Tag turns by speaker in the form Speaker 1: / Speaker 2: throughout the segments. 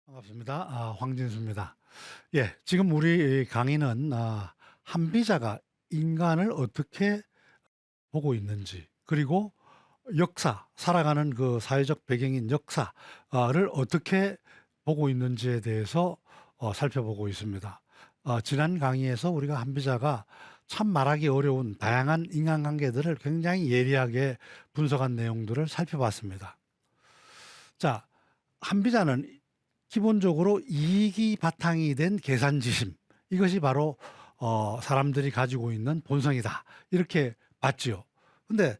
Speaker 1: 반갑습니다. 황진수입니다. 예, 지금 우리 강의는 한비자가 인간을 어떻게 보고 있는지, 그리고 살아가는 그 사회적 배경인 역사를 어떻게 보고 있는지에 대해서 살펴보고 있습니다. 지난 강의에서 우리가 한비자가 참 말하기 어려운 다양한 인간관계들을 굉장히 예리하게 분석한 내용들을 살펴봤습니다. 자, 한비자는 기본적으로 이익이 바탕이 된 계산지심, 이것이 바로 사람들이 가지고 있는 본성이다, 이렇게 봤지요. 근데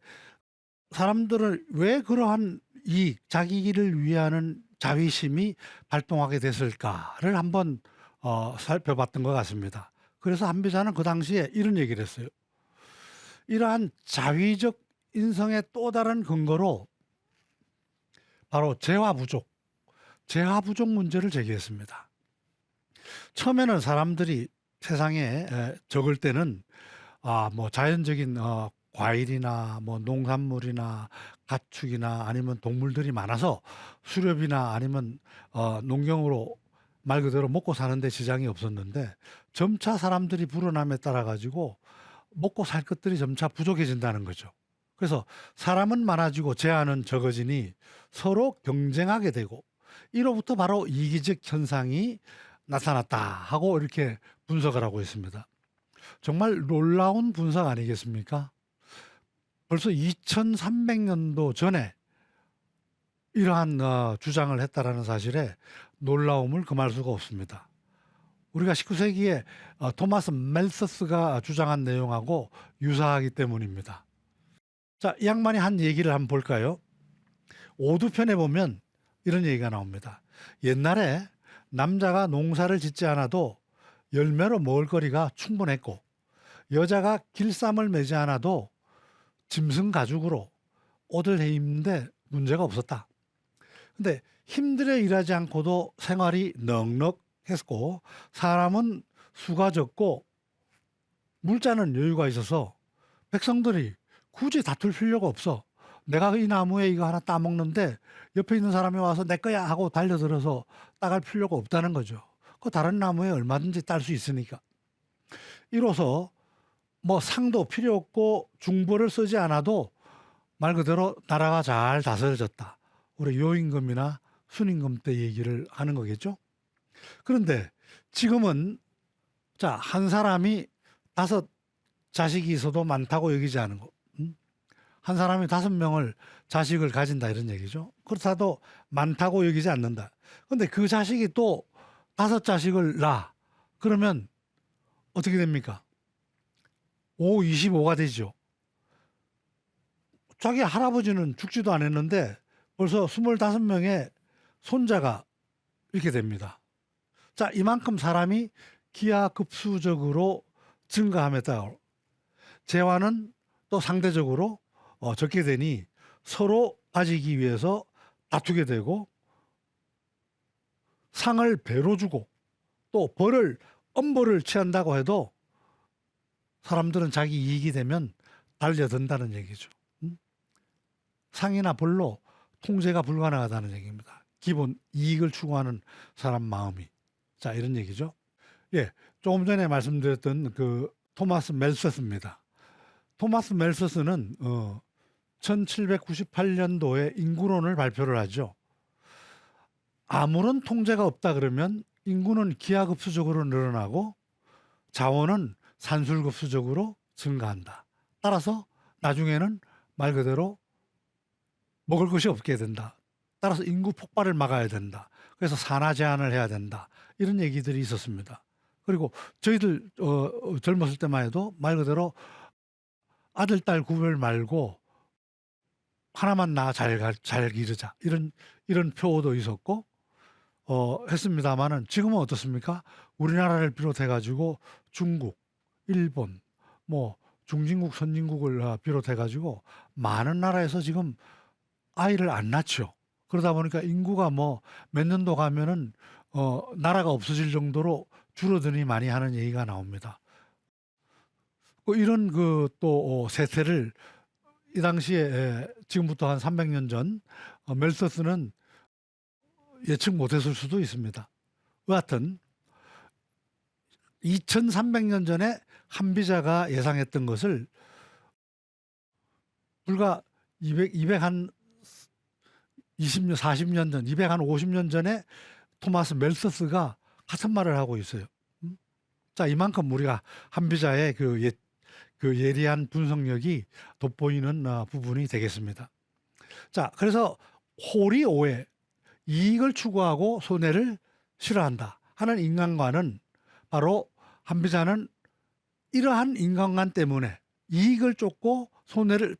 Speaker 1: 사람들은 왜 그러한 이익, 자기를 위하는 자위심이 발동하게 됐을까를 한번 살펴봤던 것 같습니다. 그래서 한비자는 그 당시에 이런 얘기를 했어요. 이러한 자위적 인성의 또 다른 근거로 바로 재화 부족 문제를 제기했습니다. 처음에는 사람들이 세상에 적을 때는 뭐 자연적인 과일이나 뭐 농산물이나 가축이나 아니면 동물들이 많아서 수렵이나 아니면 농경으로 말 그대로 먹고 사는 데 지장이 없었는데, 점차 사람들이 불어남에 따라 가지고 먹고 살 것들이 점차 부족해진다는 거죠. 그래서 사람은 많아지고 제한은 적어지니 서로 경쟁하게 되고, 이로부터 바로 이기적 현상이 나타났다 하고 이렇게 분석을 하고 있습니다. 정말 놀라운 분석 아니겠습니까? 벌써 2300년도 전에 이러한 주장을 했다라는 사실에 놀라움을 금할 수가 없습니다. 우리가 19세기에 토마스 멜서스가 주장한 내용하고 유사하기 때문입니다. 자, 이 양반이 한 얘기를 한번 볼까요? 오두편에 보면 이런 얘기가 나옵니다. 옛날에 남자가 농사를 짓지 않아도 열매로 먹을 거리가 충분했고, 여자가 길쌈을 매지 않아도 짐승 가죽으로 옷을 해 입는데 문제가 없었다. 근데 힘들어 일하지 않고도 생활이 넉넉했고, 사람은 수가 적고 물자는 여유가 있어서 백성들이 굳이 다툴 필요가 없어. 내가 이 나무에 이거 하나 따먹는데 옆에 있는 사람이 와서 내 거야 하고 달려들어서 따갈 필요가 없다는 거죠. 그 다른 나무에 얼마든지 딸 수 있으니까. 이로써 뭐 상도 필요 없고 중벌을 쓰지 않아도 말 그대로 나라가 잘 다스려졌다. 우리 요임금이나 순임금 때 얘기를 하는 거겠죠. 그런데 지금은 한 사람이 5 자식이 있어도 많다고 여기지 않은 거. 한 사람이 5명을 자식을 가진다 이런 얘기죠. 그렇다도 많다고 여기지 않는다. 근데 그 자식이 또 5 자식을 낳아. 그러면 어떻게 됩니까? 5, 25가 되죠. 자기 할아버지는 죽지도 않았는데 벌써 25명의 손자가 이렇게 됩니다. 자, 이만큼 사람이 기하급수적으로 증가함에 따라 재화는 또 상대적으로 적게 되니 서로 가지기 위해서 다투게 되고, 상을 배로 주고 또 엄벌을 취한다고 해도 사람들은 자기 이익이 되면 달려든다는 얘기죠. 상이나 벌로 통제가 불가능하다는 얘기입니다. 기본 이익을 추구하는 사람 마음이. 자, 이런 얘기죠. 예, 조금 전에 말씀드렸던 그 토마스 멜서스입니다. 토마스 멜서스는 1798년도에 인구론을 발표를 하죠. 아무런 통제가 없다 그러면 인구는 기하급수적으로 늘어나고 자원은 산술급수적으로 증가한다. 따라서 나중에는 말 그대로 먹을 것이 없게 된다. 따라서 인구 폭발을 막아야 된다. 그래서 산화 제한을 해야 된다. 이런 얘기들이 있었습니다. 그리고 저희들 젊었을 때만 해도 말 그대로 아들, 딸 구별 말고 하나만 낳아 잘 기르자. 이런 표어도 있었고, 했습니다만은 지금은 어떻습니까? 우리나라를 비롯해 가지고 중국, 일본, 뭐 중진국, 선진국을 비롯해 가지고 많은 나라에서 지금 아이를 안 낳죠. 그러다 보니까 인구가 뭐 몇 년도 가면은 나라가 없어질 정도로 줄어드니 많이 하는 얘기가 나옵니다. 이런 그 또 세태를 이 당시에 지금부터 한 300년 전 멜서스는 예측 못했을 수도 있습니다. 여하튼 2300년 전에 한비자가 예상했던 것을 불과 200한 20년, 40년 전, 250년 전에 토마스 멜서스가 같은 말을 하고 있어요. 자, 이만큼 우리가 한비자의 그 예리한 분석력이 돋보이는 부분이 되겠습니다. 자, 그래서 홀이 오해, 이익을 추구하고 손해를 싫어한다 하는 인간관은 바로 한비자는 이러한 인간관 때문에 이익을 쫓고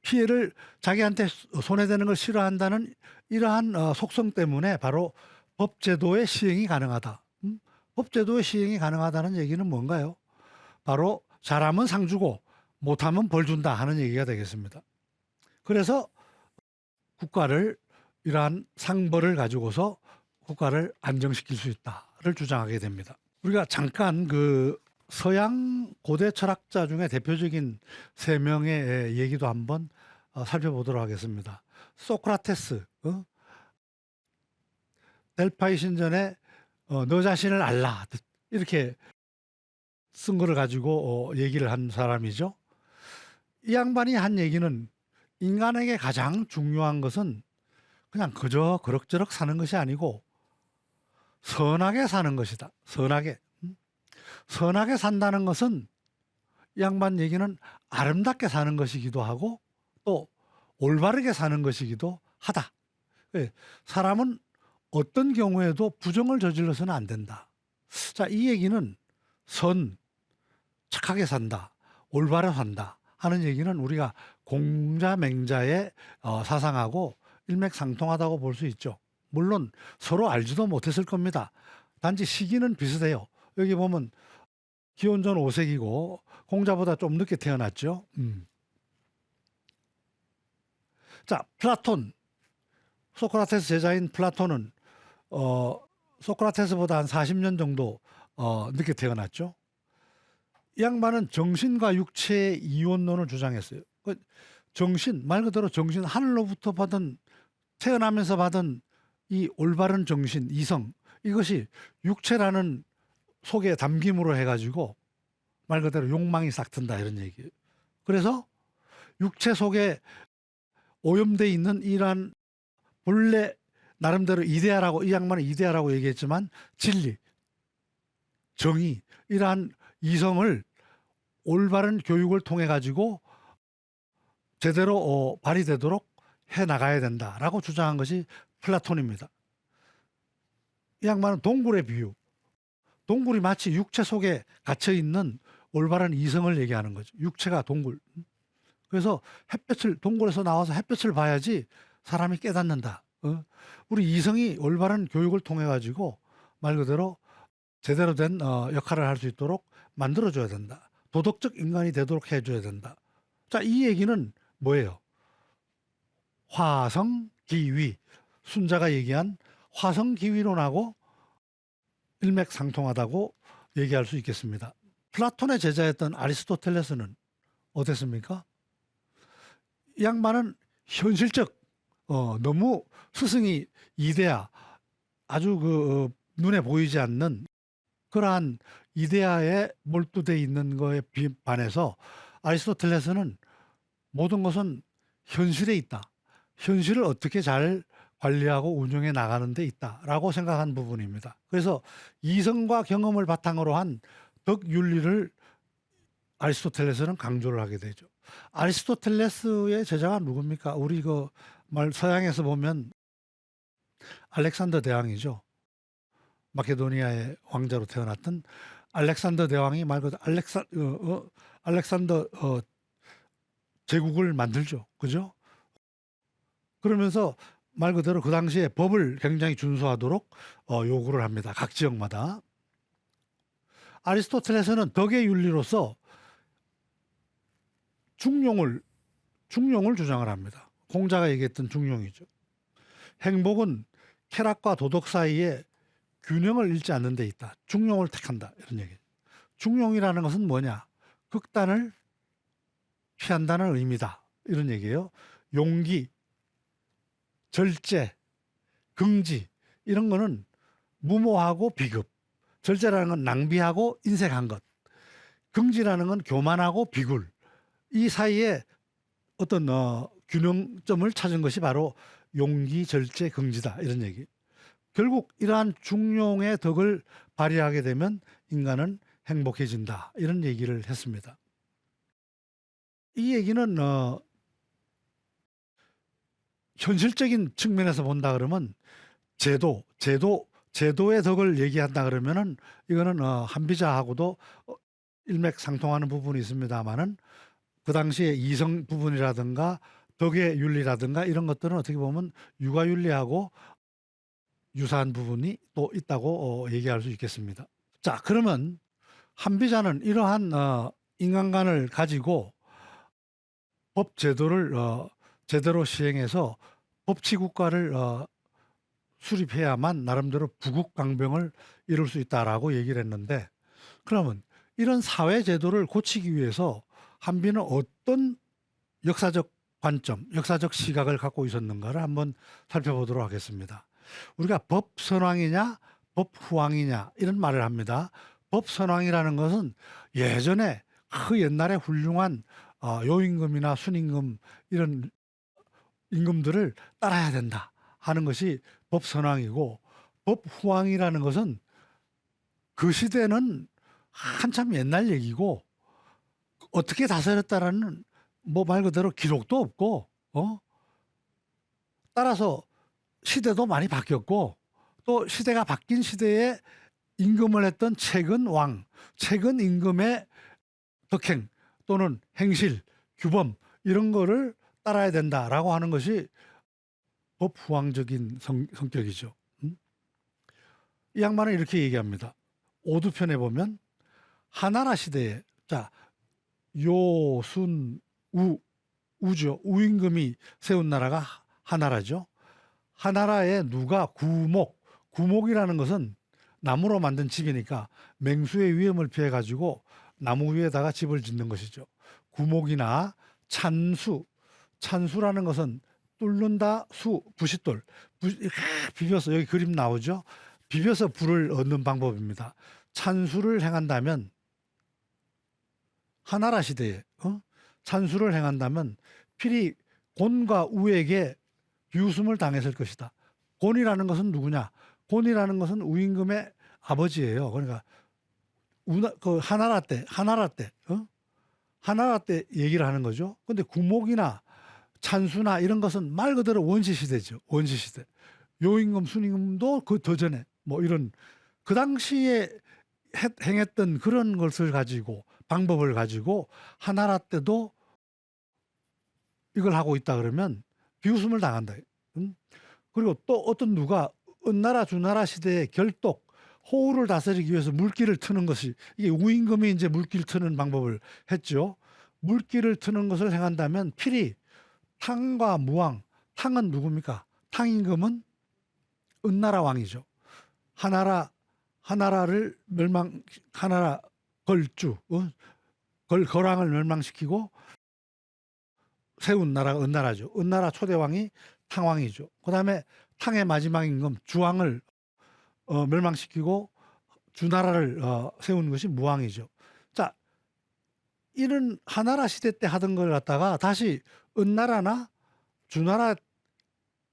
Speaker 1: 피해를 자기한테 손해되는 걸 싫어한다는 이러한 속성 때문에 바로 법제도의 시행이 가능하다. 법제도의 시행이 가능하다는 얘기는 뭔가요? 바로 잘하면 상 주고 못하면 벌 준다 하는 얘기가 되겠습니다. 그래서 국가를 이러한 상벌을 가지고서 국가를 안정시킬 수 있다를 주장하게 됩니다. 우리가 잠깐 그 서양 고대 철학자 중에 대표적인 3명의 얘기도 한번 살펴보도록 하겠습니다. 소크라테스, 델파이 신전에 너 자신을 알라 이렇게 쓴 거를 가지고 얘기를 한 사람이죠. 이 양반이 한 얘기는 인간에게 가장 중요한 것은 그냥 그저 그럭저럭 사는 것이 아니고 선하게 사는 것이다. 선하게. 선하게 산다는 것은 이 양반 얘기는 아름답게 사는 것이기도 하고 또 올바르게 사는 것이기도 하다. 사람은 어떤 경우에도 부정을 저질러서는 안 된다. 자, 이 얘기는 착하게 산다, 올바르게 산다 하는 얘기는 우리가 공자맹자의 사상하고 일맥상통하다고 볼 수 있죠. 물론 서로 알지도 못했을 겁니다. 단지 시기는 비슷해요. 여기 보면 기원전 5세기고 공자보다 좀 늦게 태어났죠. 자, 플라톤, 소크라테스 제자인 플라톤은 소크라테스보다 한 40년 정도 늦게 태어났죠. 이 양반은 정신과 육체의 이원론을 주장했어요. 정신, 말 그대로 정신, 하늘로부터 태어나면서 받은 이 올바른 정신, 이성, 이것이 육체라는 속에 담김으로 해가지고 말 그대로 욕망이 싹 튼다 이런 얘기예요. 그래서 육체 속에 오염되어 있는 이러한 본래 나름대로 이데아라고, 이 양반은 이데아라고 얘기했지만 진리, 정의, 이러한 이성을 올바른 교육을 통해 가지고 제대로 발휘되도록 해 나가야 된다라고 주장한 것이 플라톤입니다. 이 양반은 동굴의 비유, 동굴이 마치 육체 속에 갇혀 있는 올바른 이성을 얘기하는 거죠. 육체가 동굴. 그래서 동굴에서 나와서 햇볕을 봐야지 사람이 깨닫는다. 우리 이성이 올바른 교육을 통해 가지고 말 그대로 제대로 된 역할을 할 수 있도록 만들어줘야 된다. 도덕적 인간이 되도록 해줘야 된다. 자, 이 얘기는 뭐예요? 화성기위, 순자가 얘기한 화성기위론하고 일맥상통하다고 얘기할 수 있겠습니다. 플라톤의 제자였던 아리스토텔레스는 어땠습니까? 이 양반은 현실적, 너무 스승이 이데아, 아주 눈에 보이지 않는 그러한 이데아에 몰두되어 있는 거에 반해서 아리스토텔레스는 모든 것은 현실에 있다. 현실을 어떻게 잘 관리하고 운영해 나가는 데 있다라고 생각한 부분입니다. 그래서 이성과 경험을 바탕으로 한 덕윤리를 아리스토텔레스는 강조를 하게 되죠. 아리스토텔레스의 제자가 누굽니까? 우리 서양에서 보면 알렉산더 대왕이죠. 마케도니아의 왕자로 태어났던 알렉산더 대왕이 말 그대로 알렉산더 제국을 만들죠. 그죠? 그러면서 말 그대로 그 당시에 법을 굉장히 준수하도록 요구를 합니다. 각 지역마다. 아리스토텔레스는 덕의 윤리로서 중용을 주장을 합니다. 공자가 얘기했던 중용이죠. 행복은 쾌락과 도덕 사이에 균형을 잃지 않는 데 있다. 중용을 택한다. 이런 얘기. 중용이라는 것은 뭐냐? 극단을 피한다는 의미다. 이런 얘기예요. 용기, 절제, 긍지 이런 거는 무모하고 비급, 절제라는 건 낭비하고 인색한 것, 긍지라는 건 교만하고 비굴, 이 사이에 어떤 균형점을 찾은 것이 바로 용기, 절제, 긍지다 이런 얘기. 결국 이러한 중용의 덕을 발휘하게 되면 인간은 행복해진다 이런 얘기를 했습니다. 이 얘기는 현실적인 측면에서 본다 그러면 제도의 덕을 얘기한다 그러면은 이거는 한비자하고도 일맥상통하는 부분이 있습니다만은 그 당시에 이성 부분이라든가 덕의 윤리라든가 이런 것들은 어떻게 보면 육아윤리하고 유사한 부분이 또 있다고 얘기할 수 있겠습니다. 자, 그러면 한비자는 이러한 인간관을 가지고 법 제도를 제대로 시행해서 법치국가를 수립해야만 나름대로 부국강병을 이룰 수 있다라고 얘기를 했는데, 그러면 이런 사회 제도를 고치기 위해서 한비는 어떤 역사적 관점, 역사적 시각을 갖고 있었는가를 한번 살펴보도록 하겠습니다. 우리가 법선왕이냐 법후왕이냐 이런 말을 합니다. 법선왕이라는 것은 예전에 그 옛날에 훌륭한 요임금이나 순임금 이런 임금들을 따라야 된다 하는 것이 법선왕이고, 법후왕이라는 것은 그 시대는 한참 옛날 얘기고 어떻게 다스렸다라는 뭐 말 그대로 기록도 없고 따라서 시대도 많이 바뀌었고, 또 시대가 바뀐 시대에 임금을 했던 최근 왕, 최근 임금의 덕행 또는 행실, 규범 이런 거를 따라야 된다라고 하는 것이 법후왕적인 성격이죠. 이 양반은 이렇게 얘기합니다. 오두편에 보면 하나라 시대에, 자, 우죠. 우임금이 세운 나라가 하나라죠. 하나라에 누가 구목이라는 것은 나무로 만든 집이니까 맹수의 위험을 피해 가지고 나무 위에다가 집을 짓는 것이죠. 구목이나 찬수라는 것은 뚫는다, 부싯돌, 비벼서, 여기 그림 나오죠. 비벼서 불을 얻는 방법입니다. 찬수를 행한다면 하나라 시대에 찬수를 행한다면 필히 곤과 우에게 비웃음을 당했을 것이다. 곤이라는 것은 누구냐? 곤이라는 것은 우임금의 아버지예요. 그러니까 하나라 때 얘기를 하는 거죠. 근데 구목이나 찬수나 이런 것은 말 그대로 원시 시대죠. 원시 시대. 요임금, 순임금도 그 더 전에 뭐 이런 그 당시에 행했던 그런 것을 가지고, 방법을 가지고 하나라 때도 이걸 하고 있다 그러면 비웃음을 당한다. 그리고 또 어떤 누가 은나라 주나라 시대의 결독, 호우를 다스리기 위해서 물길을 트는 것이, 이게 우임금이 이제 물길 트는 방법을 했죠. 물길을 트는 것을 행한다면 필히 탕과 무왕, 탕은 누굽니까? 탕임금은 은나라 왕이죠. 하나라 걸주, 거랑을 멸망시키고 세운 나라가 은나라죠. 은나라 초대왕이 탕왕이죠. 그 다음에 탕의 마지막 임금 주왕을 멸망시키고 주나라를 세운 것이 무왕이죠. 자, 이런 하나라 시대 때 하던 걸 갖다가 다시 은나라나 주나라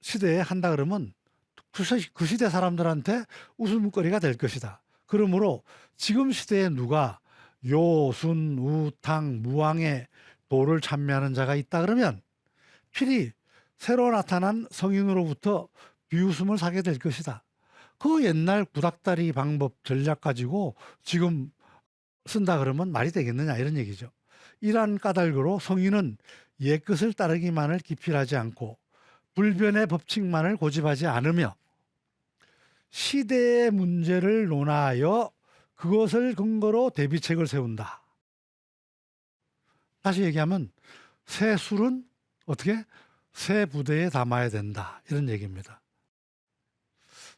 Speaker 1: 시대에 한다 그러면 그 시대 사람들한테 웃음거리가 될 것이다. 그러므로 지금 시대에 누가 요, 순, 우, 탕, 무왕의 도를 찬미하는 자가 있다 그러면 필히 새로 나타난 성인으로부터 비웃음을 사게 될 것이다. 그 옛날 구닥다리 방법 전략 가지고 지금 쓴다 그러면 말이 되겠느냐 이런 얘기죠. 이러한 까닭으로 성인은 옛것을 따르기만을 기필하지 않고 불변의 법칙만을 고집하지 않으며 시대의 문제를 논하여 그것을 근거로 대비책을 세운다. 다시 얘기하면 새 술은 어떻게? 새 부대에 담아야 된다. 이런 얘기입니다.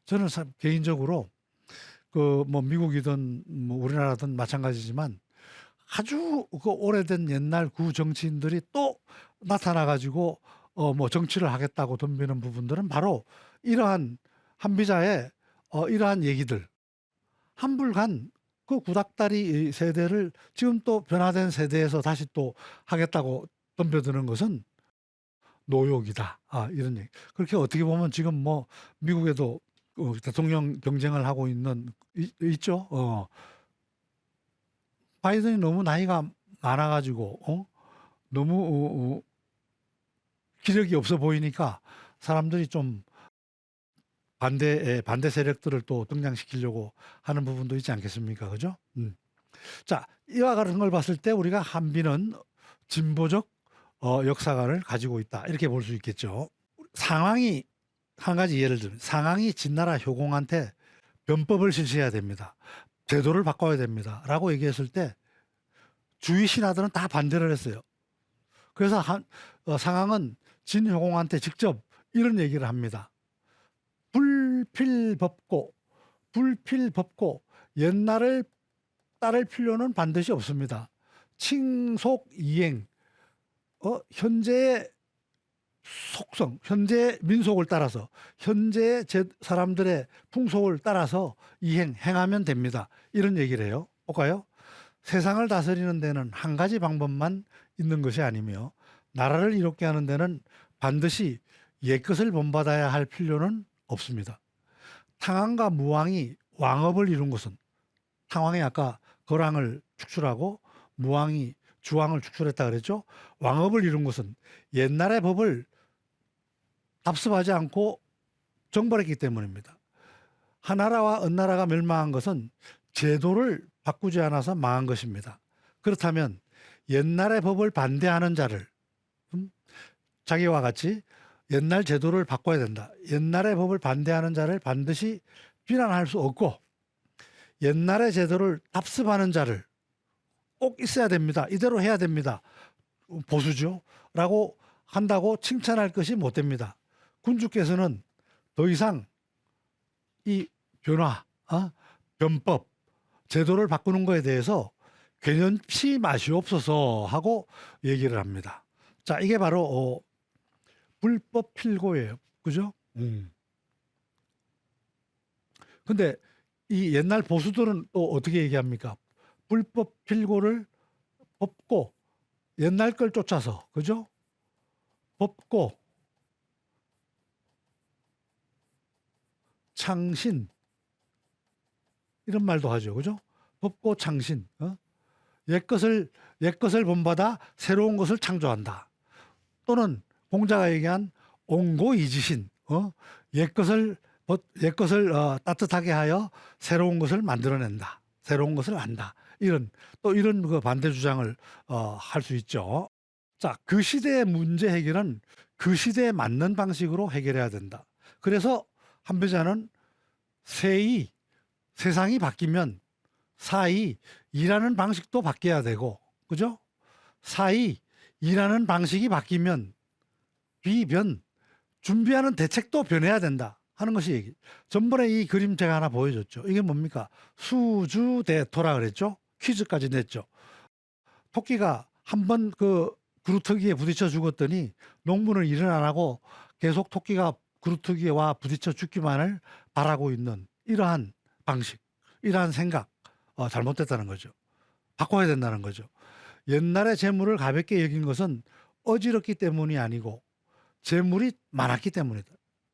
Speaker 1: 저는 개인적으로 뭐 미국이든 뭐 우리나라든 마찬가지지만 아주 그 오래된 옛날 구 정치인들이 또 나타나 가지고 뭐 정치를 하겠다고 덤비는 부분들은 바로 이러한 한비자의 이러한 얘기들 한불간 그 구닥다리 세대를 지금 또 변화된 세대에서 다시 또 하겠다고 덤벼드는 것은 노욕이다. 이런 얘기. 그렇게 어떻게 보면 지금 뭐 미국에도 대통령 경쟁을 하고 있죠. 바이든이 너무 나이가 많아가지고 너무 기력이 없어 보이니까 사람들이 좀 반대 세력들을 또 등장시키려고 하는 부분도 있지 않겠습니까? 그죠? 자, 이와 같은 걸 봤을 때 우리가 한비는 진보적 역사관을 가지고 있다. 이렇게 볼 수 있겠죠. 상황이 한 가지 예를 들면 상황이 진나라 효공한테 변법을 실시해야 됩니다. 제도를 바꿔야 됩니다. 라고 얘기했을 때 주위 신하들은 다 반대를 했어요. 그래서 상황은 진효공한테 직접 이런 얘기를 합니다. 불필법고 옛날을 따를 필요는 반드시 없습니다. 칭속이행 현재의 속성, 현재 민속을 따라서 현재 사람들의 풍속을 따라서 행하면 됩니다. 이런 얘기를 해요. 볼까요? 세상을 다스리는 데는 한 가지 방법만 있는 것이 아니며 나라를 이롭게 하는 데는 반드시 옛것을 본받아야 할 필요는 없습니다. 탕왕과 무왕이 왕업을 이룬 것은 탕왕이 아까 거랑을 축출하고 무왕이 주왕을 축출했다 그랬죠. 왕업을 이룬 것은 옛날의 법을 답습하지 않고 정벌했기 때문입니다. 하나라와 은나라가 멸망한 것은 제도를 바꾸지 않아서 망한 것입니다. 그렇다면 옛날의 법을 반대하는 자를 자기와 같이 옛날 제도를 바꿔야 된다. 옛날의 법을 반대하는 자를 반드시 비난할 수 없고 옛날의 제도를 답습하는 자를 꼭 있어야 됩니다. 이대로 해야 됩니다. 보수죠. 라고 한다고 칭찬할 것이 못 됩니다. 군주께서는 더 이상 이 변화, 변법, 제도를 바꾸는 거에 대해서 괴념치 마시옵소서 하고 얘기를 합니다. 자, 이게 바로 불법 필고예요. 그죠? 근데 이 옛날 보수들은 또 어떻게 얘기합니까? 불법 필고를 법고 옛날 걸 쫓아서, 그죠? 법고 창신 이런 말도 하죠. 그죠? 법고 창신. 옛것을 본받아 새로운 것을 창조한다. 또는 공자가 얘기한 옹고이지신. 옛것을 따뜻하게 하여 새로운 것을 만들어낸다. 새로운 것을 안다. 이런 그 반대 주장을 할 수 있죠. 자, 그 시대의 문제 해결은 그 시대에 맞는 방식으로 해결해야 된다. 그래서 한비자는 세상이 바뀌면 일하는 방식도 바뀌어야 되고, 그죠? 일하는 방식이 바뀌면 준비하는 대책도 변해야 된다 하는 것이 얘기. 전번에 이 그림 제가 하나 보여줬죠. 이게 뭡니까? 수주대토라 그랬죠? 퀴즈까지 냈죠. 토끼가 한번 그 그루터기에 부딪혀 죽었더니 농부는 일을 안 하고 계속 토끼가 그루터기에 와 부딪혀 죽기만을 바라고 있는 이러한 방식, 이러한 생각 잘못됐다는 거죠. 바꿔야 된다는 거죠. 옛날에 재물을 가볍게 여긴 것은 어지럽기 때문이 아니고 재물이 많았기 때문이다.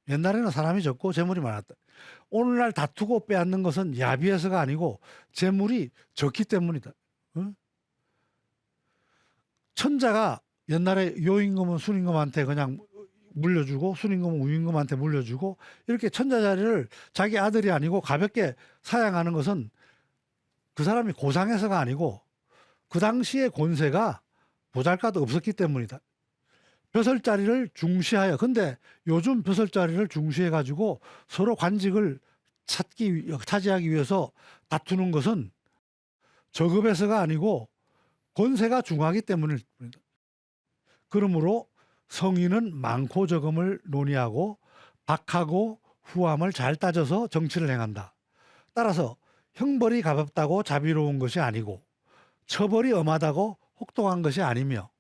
Speaker 1: 옛날에는 사람이 적고 재물이 많았다. 오늘날 다투고 빼앗는 것은 야비해서가 아니고 재물이 적기 때문이다. 천자가 옛날에 요임금은 순임금한테 그냥 물려주고 순임금은 우임금한테 물려주고 이렇게 천자 자리를 자기 아들이 아니고 가볍게 사양하는 것은 그 사람이 고상해서가 아니고 그 당시의 권세가 보잘것 없었기 때문이다. 벼슬자리를 중시하여, 근데 요즘 벼슬자리를 중시해 가지고 서로 관직을 차지하기 위해서 다투는 것은 저급에서가 아니고 권세가 중하기 때문입니다. 그러므로 성인은 많고 적음을 논의하고 박하고 후함을 잘 따져서 정치를 행한다. 따라서 형벌이 가볍다고 자비로운 것이 아니고 처벌이 엄하다고 혹독한 것이 아니며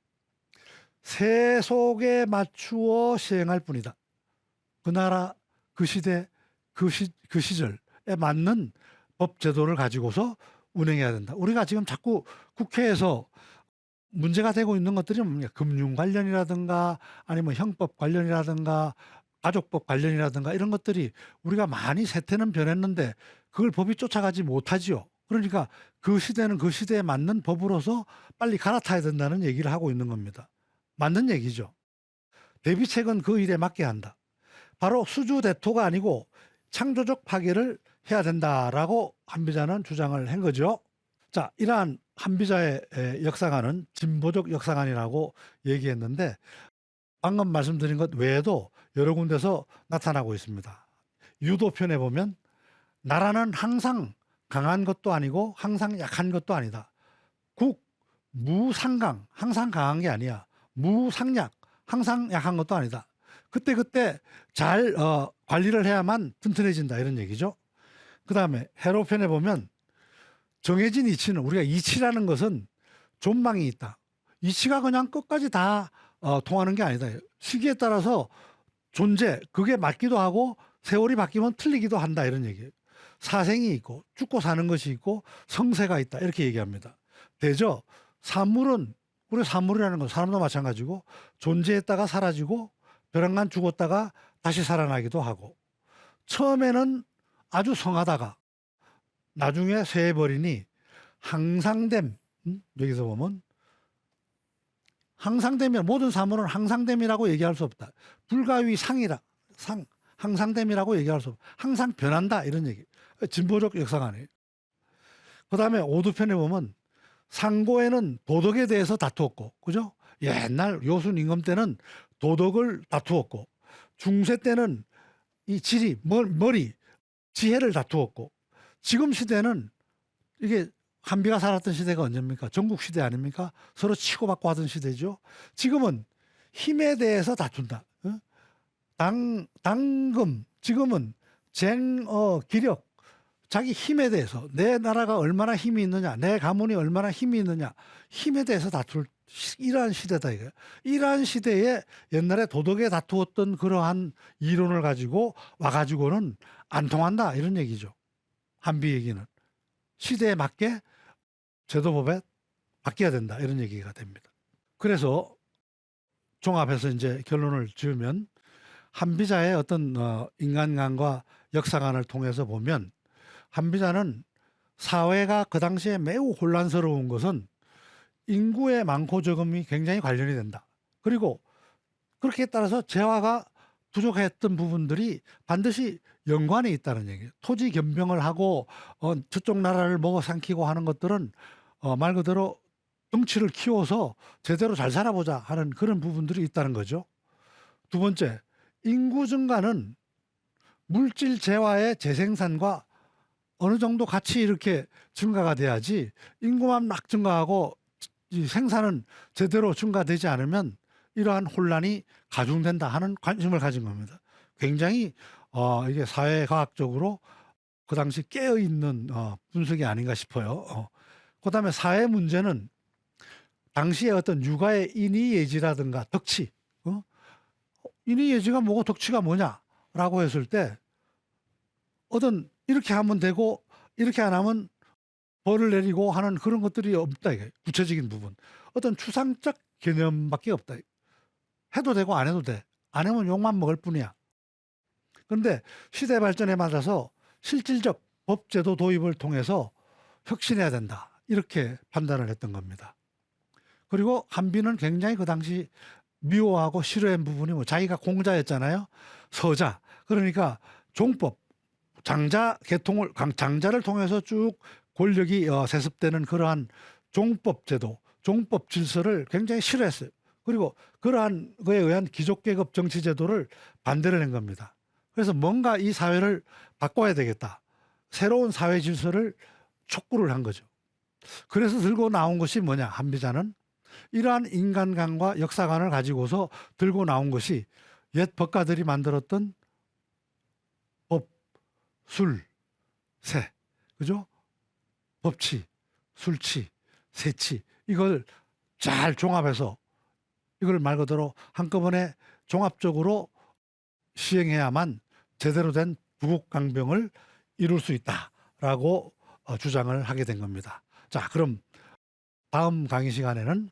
Speaker 1: 세속에 맞추어 시행할 뿐이다. 그 나라, 그 시대, 그 시절에 맞는 법 제도를 가지고서 운행해야 된다. 우리가 지금 자꾸 국회에서 문제가 되고 있는 것들이 뭡니까? 금융 관련이라든가 아니면 형법 관련이라든가 가족법 관련이라든가 이런 것들이 우리가 많이 세태는 변했는데 그걸 법이 쫓아가지 못하지요. 그러니까 그 시대는 그 시대에 맞는 법으로서 빨리 갈아타야 된다는 얘기를 하고 있는 겁니다. 맞는 얘기죠. 대비책은 그 일에 맞게 한다. 바로 수주대토가 아니고 창조적 파괴를 해야 된다라고 한비자는 주장을 한 거죠. 자, 이러한 한비자의 역사관은 진보적 역사관이라고 얘기했는데 방금 말씀드린 것 외에도 여러 군데서 나타나고 있습니다. 유도편에 보면 나라는 항상 강한 것도 아니고 항상 약한 것도 아니다. 무상강, 항상 강한 게 아니야. 무상약, 항상 약한 것도 아니다. 그때그때 잘 관리를 해야만 튼튼해진다 이런 얘기죠. 그 다음에 해로편에 보면 정해진 이치는 우리가 이치라는 것은 존망이 있다. 이치가 그냥 끝까지 다 통하는 게 아니다. 시기에 따라서 존재 그게 맞기도 하고 세월이 바뀌면 틀리기도 한다 이런 얘기예요. 사생이 있고 죽고 사는 것이 있고 성세가 있다 이렇게 얘기합니다. 대저 산물은 우리 산물이라는 건 사람도 마찬가지고 존재했다가 사라지고 벼랑간 죽었다가 다시 살아나기도 하고 처음에는 아주 성하다가 나중에 쇠해버리니 항상됨. 여기서 보면 항상됨이면 모든 사물은 항상됨이라고 얘기할 수 없다. 불가위 상이라 항상됨이라고 얘기할 수 없다. 항상 변한다 이런 얘기. 진보적 역사관이에요. 그 다음에 오두편에 보면 상고에는 도덕에 대해서 다투었고 그죠? 옛날 요순 임금 때는 도덕을 다투었고 중세 때는 이 지리 머리 지혜를 다투었고 지금 시대는 이게 한비가 살았던 시대가 언제입니까? 전국 시대 아닙니까? 서로 치고받고 하던 시대죠. 지금은 힘에 대해서 다툰다. 당금 지금은 기력 자기 힘에 대해서 내 나라가 얼마나 힘이 있느냐 내 가문이 얼마나 힘이 있느냐 힘에 대해서 다툴 이러한 시대다 이거예요. 이러한 시대에 옛날에 도덕에 다투었던 그러한 이론을 가지고 와가지고는 안 통한다 이런 얘기죠. 한비 얘기는 시대에 맞게 제도법에 바뀌어야 된다 이런 얘기가 됩니다. 그래서 종합해서 이제 결론을 지으면 한비자의 어떤 인간관과 역사관을 통해서 보면 한비자는 사회가 그 당시에 매우 혼란스러운 것은 인구의 많고 적음이 굉장히 관련이 된다. 그리고 그렇게 따라서 재화가 부족했던 부분들이 반드시 연관이 있다는 얘기예요. 토지 겸병을 하고 저쪽 나라를 먹어 삼키고 하는 것들은 말 그대로 덩치를 키워서 제대로 잘 살아보자 하는 그런 부분들이 있다는 거죠. 두 번째, 인구 증가는 물질 재화의 재생산과 어느 정도 같이 이렇게 증가가 돼야지 인구만 막 증가하고 이 생산은 제대로 증가되지 않으면 이러한 혼란이 가중된다 하는 관심을 가진 겁니다. 굉장히 이게 사회과학적으로 그 당시 깨어있는 분석이 아닌가 싶어요. 그 다음에 사회 문제는 당시에 어떤 육아의 인의예지라든가 덕치, 인의예지가 뭐고 덕치가 뭐냐라고 했을 때 어떤 이렇게 하면 되고 이렇게 안 하면 벌을 내리고 하는 그런 것들이 없다. 이게 구체적인 부분. 어떤 추상적 개념밖에 없다. 해도 되고 안 해도 돼. 안 하면 욕만 먹을 뿐이야. 그런데 시대 발전에 맞아서 실질적 법제도 도입을 통해서 혁신해야 된다. 이렇게 판단을 했던 겁니다. 그리고 한비는 굉장히 그 당시 미워하고 싫어한 부분이 뭐 자기가 공자였잖아요. 서자. 그러니까 종법, 장자를 통해서 쭉 권력이 세습되는 그러한 종법 제도, 종법 질서를 굉장히 싫어했어요. 그리고 그러한 거에 의한 귀족계급 정치 제도를 반대를 한 겁니다. 그래서 뭔가 이 사회를 바꿔야 되겠다. 새로운 사회 질서를 촉구를 한 거죠. 그래서 들고 나온 것이 뭐냐, 한비자는 이러한 인간관과 역사관을 가지고서 들고 나온 것이 옛 법가들이 만들었던 법, 술, 세, 그죠? 법치, 술치, 세치 이걸 잘 종합해서 이걸 말 그대로 한꺼번에 종합적으로 시행해야만 제대로 된 구국 강병을 이룰 수 있다라고 주장을 하게 된 겁니다. 자, 그럼 다음 강의 시간에는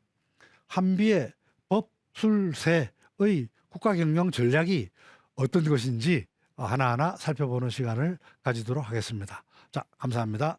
Speaker 1: 한비의 법, 술, 세의 국가 경영 전략이 어떤 것인지 하나하나 살펴보는 시간을 가지도록 하겠습니다. 자, 감사합니다.